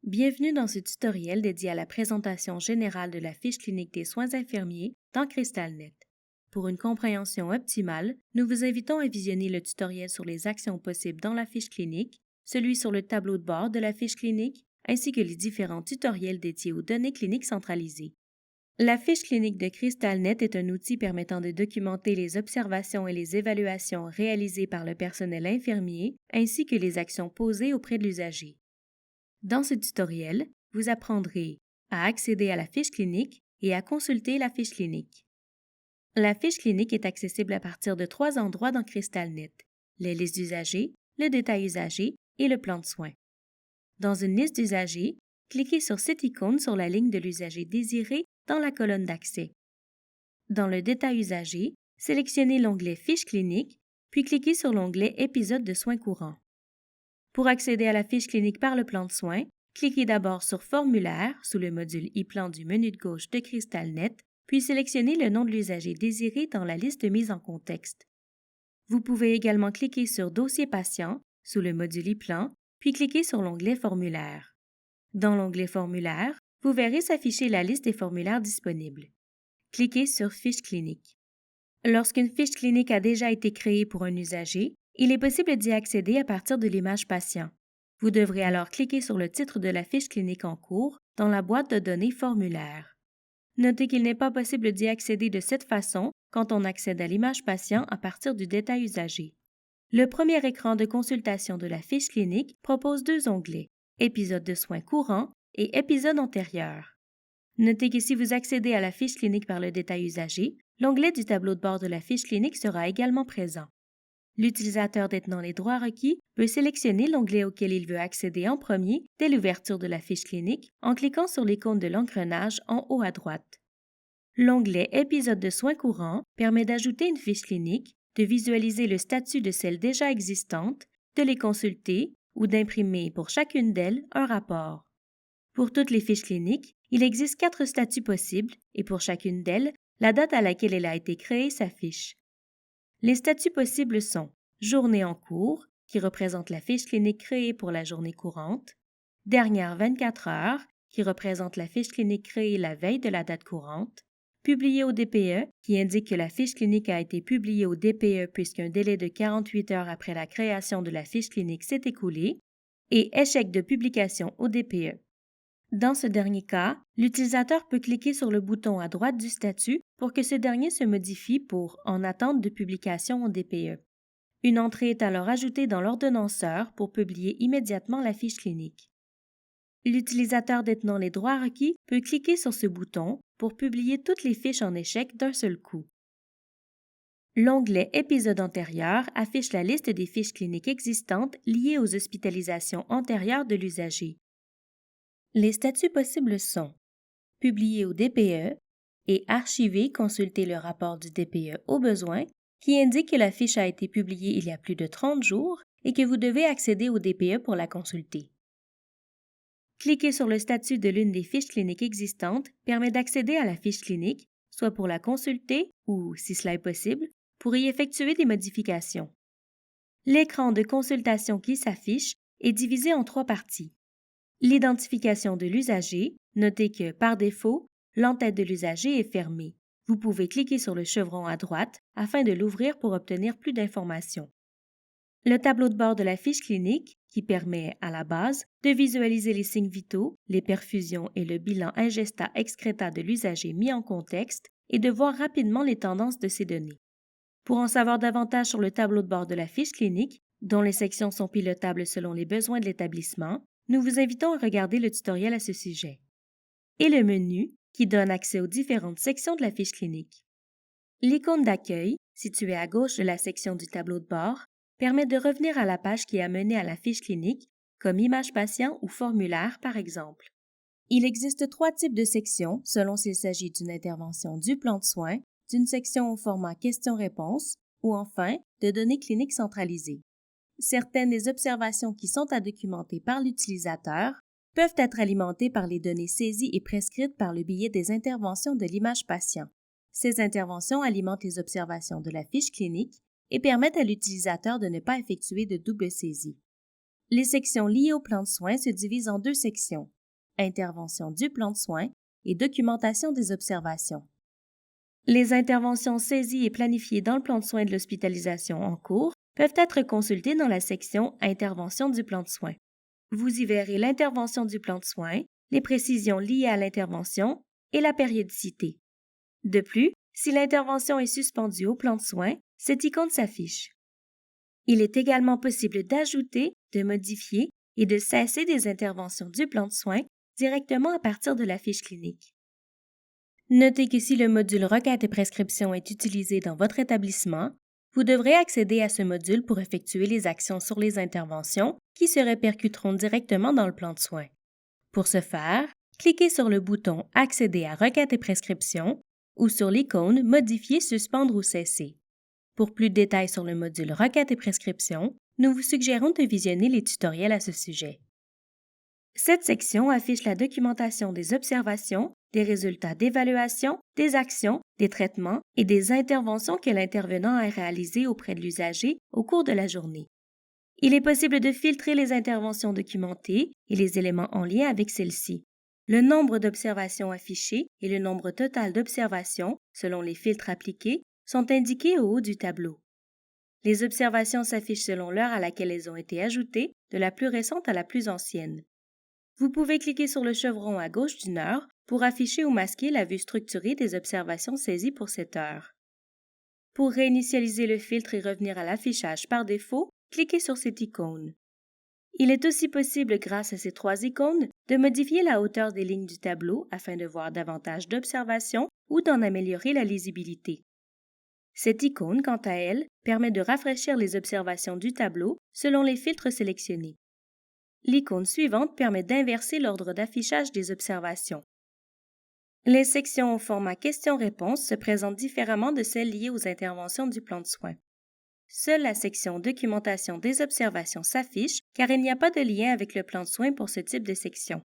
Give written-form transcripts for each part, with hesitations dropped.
Bienvenue dans ce tutoriel dédié à la présentation générale de la fiche clinique des soins infirmiers dans CrystalNet. Pour une compréhension optimale, nous vous invitons à visionner le tutoriel sur les actions possibles dans la fiche clinique, celui sur le tableau de bord de la fiche clinique, ainsi que les différents tutoriels dédiés aux données cliniques centralisées. La fiche clinique de CrystalNet est un outil permettant de documenter les observations et les évaluations réalisées par le personnel infirmier, ainsi que les actions posées auprès de l'usager. Dans ce tutoriel, vous apprendrez à accéder à la fiche clinique et à consulter la fiche clinique. La fiche clinique est accessible à partir de 3 endroits dans CrystalNet: les listes d'usagers, le détail usager et le plan de soins. Dans une liste d'usagers, cliquez sur cette icône sur la ligne de l'usager désiré dans la colonne d'accès. Dans le détail usager, sélectionnez l'onglet Fiche clinique, puis cliquez sur l'onglet Épisode de soins courants. Pour accéder à la fiche clinique par le plan de soins, cliquez d'abord sur Formulaire sous le module e-plan du menu de gauche de CrystalNet, puis sélectionnez le nom de l'usager désiré dans la liste mise en contexte. Vous pouvez également cliquer sur Dossier patient sous le module e-plan, puis cliquer sur l'onglet Formulaire. Dans l'onglet Formulaire, vous verrez s'afficher la liste des formulaires disponibles. Cliquez sur Fiche clinique. Lorsqu'une fiche clinique a déjà été créée pour un usager, il est possible d'y accéder à partir de l'image patient. Vous devrez alors cliquer sur le titre de la fiche clinique en cours dans la boîte de données Formulaire. Notez qu'il n'est pas possible d'y accéder de cette façon quand on accède à l'image patient à partir du détail usager. Le premier écran de consultation de la fiche clinique propose 2 onglets, Épisode de soins courants et Épisode antérieur. Notez que si vous accédez à la fiche clinique par le détail usager, l'onglet du tableau de bord de la fiche clinique sera également présent. L'utilisateur détenant les droits requis peut sélectionner l'onglet auquel il veut accéder en premier dès l'ouverture de la fiche clinique en cliquant sur l'icône de l'engrenage en haut à droite. L'onglet Épisode de soins courants permet d'ajouter une fiche clinique, de visualiser le statut de celles déjà existantes, de les consulter ou d'imprimer pour chacune d'elles un rapport. Pour toutes les fiches cliniques, il existe 4 statuts possibles et pour chacune d'elles, la date à laquelle elle a été créée s'affiche. Les statuts possibles sont Journée en cours, qui représente la fiche clinique créée pour la journée courante, Dernière 24 heures, qui représente la fiche clinique créée la veille de la date courante, Publié au DPE, qui indique que la fiche clinique a été publiée au DPE puisqu'un délai de 48 heures après la création de la fiche clinique s'est écoulé, et Échec de publication au DPE. Dans ce dernier cas, l'utilisateur peut cliquer sur le bouton à droite du statut pour que ce dernier se modifie pour « En attente de publication au DPE ». Une entrée est alors ajoutée dans l'ordonnanceur pour publier immédiatement la fiche clinique. L'utilisateur détenant les droits requis peut cliquer sur ce bouton pour publier toutes les fiches en échec d'un seul coup. L'onglet Épisode antérieur affiche la liste des fiches cliniques existantes liées aux hospitalisations antérieures de l'usager. Les statuts possibles sont Publier au DPE et Archiver, consulter le rapport du DPE au besoin, qui indique que la fiche a été publiée il y a plus de 30 jours et que vous devez accéder au DPE pour la consulter. Cliquer sur le statut de l'une des fiches cliniques existantes permet d'accéder à la fiche clinique, soit pour la consulter ou, si cela est possible, pour y effectuer des modifications. L'écran de consultation qui s'affiche est divisé en 3 parties. L'identification de l'usager, notez que, par défaut, l'entête de l'usager est fermée. Vous pouvez cliquer sur le chevron à droite afin de l'ouvrir pour obtenir plus d'informations. Le tableau de bord de la fiche clinique, qui permet, à la base, de visualiser les signes vitaux, les perfusions et le bilan ingesta-excréta de l'usager mis en contexte et de voir rapidement les tendances de ces données. Pour en savoir davantage sur le tableau de bord de la fiche clinique, dont les sections sont pilotables selon les besoins de l'établissement, nous vous invitons à regarder le tutoriel à ce sujet. Et le menu, qui donne accès aux différentes sections de la fiche clinique. L'icône d'accueil, située à gauche de la section du tableau de bord, permet de revenir à la page qui a mené à la fiche clinique, comme image patient ou formulaire par exemple. Il existe 3 types de sections selon s'il s'agit d'une intervention du plan de soins, d'une section au format questions-réponses ou enfin de données cliniques centralisées. Certaines des observations qui sont à documenter par l'utilisateur peuvent être alimentées par les données saisies et prescrites par le biais des interventions de l'image patient. Ces interventions alimentent les observations de la fiche clinique et permettent à l'utilisateur de ne pas effectuer de double saisie. Les sections liées au plan de soins se divisent en deux sections, intervention du plan de soins et documentation des observations. Les interventions saisies et planifiées dans le plan de soins de l'hospitalisation en cours peuvent être consultées dans la section Intervention du plan de soins. Vous y verrez l'intervention du plan de soins, les précisions liées à l'intervention et la périodicité. De plus, si l'intervention est suspendue au plan de soins, cette icône s'affiche. Il est également possible d'ajouter, de modifier et de cesser des interventions du plan de soins directement à partir de la fiche clinique. Notez que si le module Requête et prescription est utilisé dans votre établissement, vous devrez accéder à ce module pour effectuer les actions sur les interventions qui se répercuteront directement dans le plan de soins. Pour ce faire, cliquez sur le bouton Accéder à Requête et prescription ou sur l'icône Modifier, suspendre ou cesser. Pour plus de détails sur le module Requête et prescription, nous vous suggérons de visionner les tutoriels à ce sujet. Cette section affiche la documentation des observations, des résultats d'évaluation, des actions, des traitements et des interventions que l'intervenant a réalisées auprès de l'usager au cours de la journée. Il est possible de filtrer les interventions documentées et les éléments en lien avec celles-ci. Le nombre d'observations affichées et le nombre total d'observations, selon les filtres appliqués, sont indiqués au haut du tableau. Les observations s'affichent selon l'heure à laquelle elles ont été ajoutées, de la plus récente à la plus ancienne. Vous pouvez cliquer sur le chevron à gauche d'une heure pour afficher ou masquer la vue structurée des observations saisies pour cette heure. Pour réinitialiser le filtre et revenir à l'affichage par défaut, cliquez sur cette icône. Il est aussi possible, grâce à ces trois icônes, de modifier la hauteur des lignes du tableau afin de voir davantage d'observations ou d'en améliorer la lisibilité. Cette icône, quant à elle, permet de rafraîchir les observations du tableau selon les filtres sélectionnés. L'icône suivante permet d'inverser l'ordre d'affichage des observations. Les sections au format questions-réponses se présentent différemment de celles liées aux interventions du plan de soins. Seule la section Documentation des observations s'affiche car il n'y a pas de lien avec le plan de soins pour ce type de section.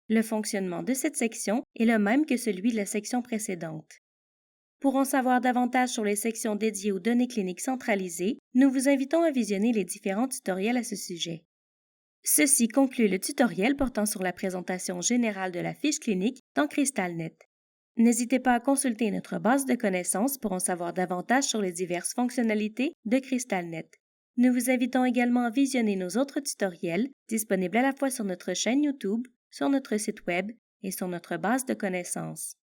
Le fonctionnement de cette section est le même que celui de la section précédente. Pour en savoir davantage sur les sections dédiées aux données cliniques centralisées, nous vous invitons à visionner les différents tutoriels à ce sujet. Ceci conclut le tutoriel portant sur la présentation générale de la fiche clinique dans CrystalNet. N'hésitez pas à consulter notre base de connaissances pour en savoir davantage sur les diverses fonctionnalités de CrystalNet. Nous vous invitons également à visionner nos autres tutoriels disponibles à la fois sur notre chaîne YouTube, sur notre site Web et sur notre base de connaissances.